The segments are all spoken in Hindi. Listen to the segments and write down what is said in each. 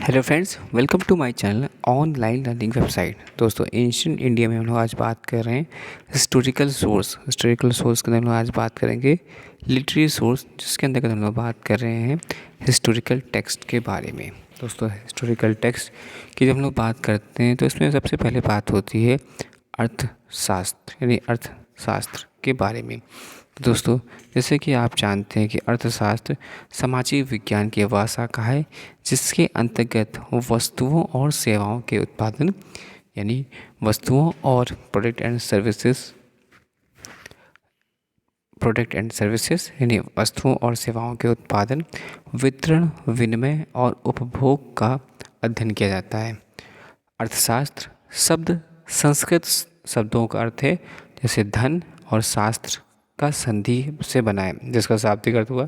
Hello friends, welcome to my channel online learning website. दोस्तों, एंशिएंट इंडिया में हम लोग आज बात कर रहे हैं हिस्टोरिकल सोर्स के अंदर हम लोग आज बात करेंगे लिटरेरी सोर्स, जिसके अंदर हम लोग बात कर रहे हैं हिस्टोरिकल टेक्स्ट के बारे में। दोस्तों, हिस्टोरिकल टेक्स्ट की जब हम लोग बात करते हैं तो इसमें सबसे पहले बात होती है अर्थशास्त्र यानी अर्थशास्त्र के बारे में। तो दोस्तों, जैसे कि आप जानते हैं कि अर्थशास्त्र सामाजिक विज्ञान की वह शाखा है जिसके अंतर्गत वस्तुओं और सेवाओं के उत्पादन यानी वस्तुओं और प्रोडक्ट एंड सर्विसेज यानी वस्तुओं और सेवाओं के उत्पादन, वितरण, विनिमय और उपभोग का अध्ययन किया जाता है। अर्थशास्त्र शब्द संस्कृत शब्दों का अर्थ है, जैसे धन और शास्त्र का संधि से बना है, जिसका शाब्दिक अर्थ हुआ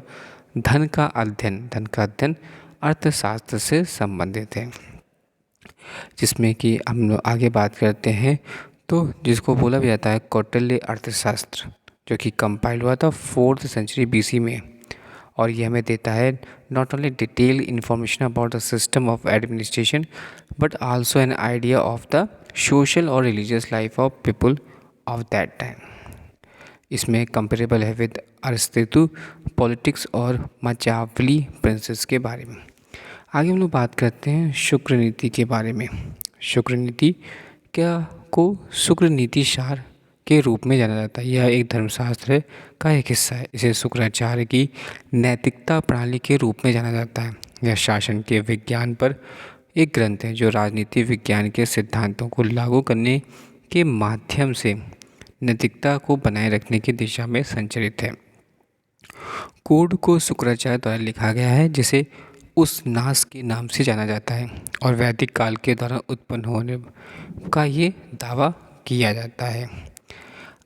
धन का अध्ययन अर्थशास्त्र से संबंधित है। जिसमें कि हम लोग आगे बात करते हैं तो जिसको बोला भी जाता है कौटिल्य अर्थशास्त्र, जो कि कंपाइल हुआ था 4th सेंचुरी BC में। और यह हमें देता है not only detail information about the system of administration but also an idea of the social और religious life of people of that time. इसमें कंपेरेबल है विद अरिस्टोटल पॉलिटिक्स और मचावली प्रिंसेस के बारे में। आगे हम लोग बात करते हैं शुक्र नीति के बारे में। शुक्र नीति को शुक्र नीति सार के रूप में जाना जाता है। यह एक धर्मशास्त्र का एक हिस्सा है। इसे शुक्राचार्य की नैतिकता प्रणाली के रूप में जाना जाता है। यह शासन के विज्ञान पर एक ग्रंथ है जो राजनीति विज्ञान के सिद्धांतों को लागू करने के माध्यम से नैतिकता को बनाए रखने की दिशा में संचरित है। कोड को शुक्राचार्य द्वारा लिखा गया है, जिसे उस नास के नाम से जाना जाता है और वैदिक काल के दौरान उत्पन्न होने का ये दावा किया जाता है।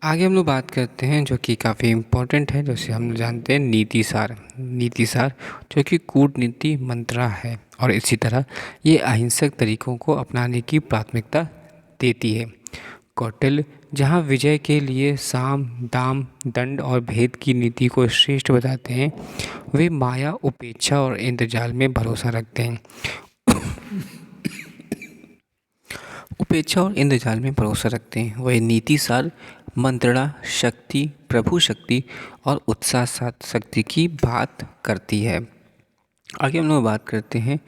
आगे हम लोग बात करते हैं जो कि काफ़ी इम्पोर्टेंट है, जैसे हम जानते हैं नीतिसार जो कि कूटनीति मंत्रा है और इसी तरह ये अहिंसक तरीकों को अपनाने की प्राथमिकता देती है। कौटिल्य जहाँ विजय के लिए साम दाम दंड और भेद की नीति को श्रेष्ठ बताते हैं, वे माया, उपेक्षा और इंद्रजाल में भरोसा रखते हैं। वह नीतिसार मंत्रणा शक्ति, प्रभु शक्ति और उत्साह शक्ति की बात करती है। आगे हम लोग बात करते हैं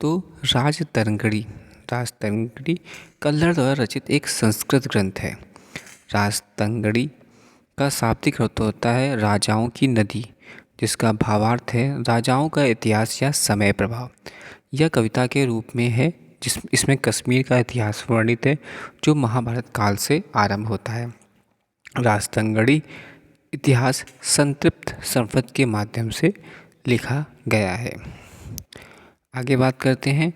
तो राजतरंगिणी कल्लर द्वारा रचित एक संस्कृत ग्रंथ है। राजतरंगिणी का शाब्दिक अर्थ होता है राजाओं की नदी, जिसका भावार्थ है राजाओं का इतिहास या समय प्रभाव। यह कविता के रूप में है इसमें कश्मीर का इतिहास वर्णित है जो महाभारत काल से आरंभ होता है। राजतरंगिणी इतिहास संतृप्त संवाद के माध्यम से लिखा गया है। आगे बात करते हैं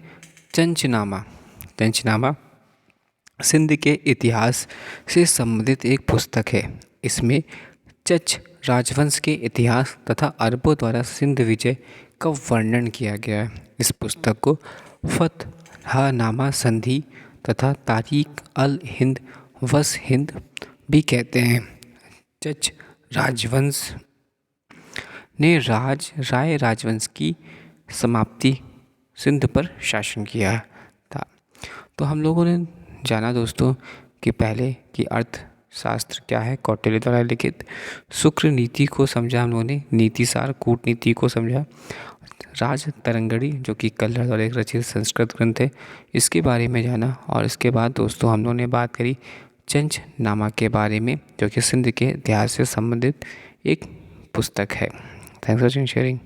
चंचनामा सिंध के इतिहास से संबंधित एक पुस्तक है। इसमें चच राजवंश के इतिहास तथा अरबों द्वारा सिंध विजय का वर्णन किया गया है। इस पुस्तक को फतहनामा संधि तथा तारीख अल हिंद वस हिंद भी कहते हैं। चच राजवंश ने राय राजवंश की समाप्ति सिंध पर शासन किया था। तो हम लोगों ने जाना दोस्तों कि पहले कि अर्थशास्त्र क्या है, कौटिल्य द्वारा लिखित। शुक्र नीति को समझा हम लोगों ने, नीतिसार कूटनीति को समझा। राजतरंगिणी जो कि कल्लर द्वारा एक रचित संस्कृत ग्रंथ है, इसके बारे में जाना। और इसके बाद दोस्तों हम लोगों ने बात करी चंचनामा के बारे में, जो कि सिंध के इतिहास से संबंधित एक पुस्तक है। Thanks for sharing.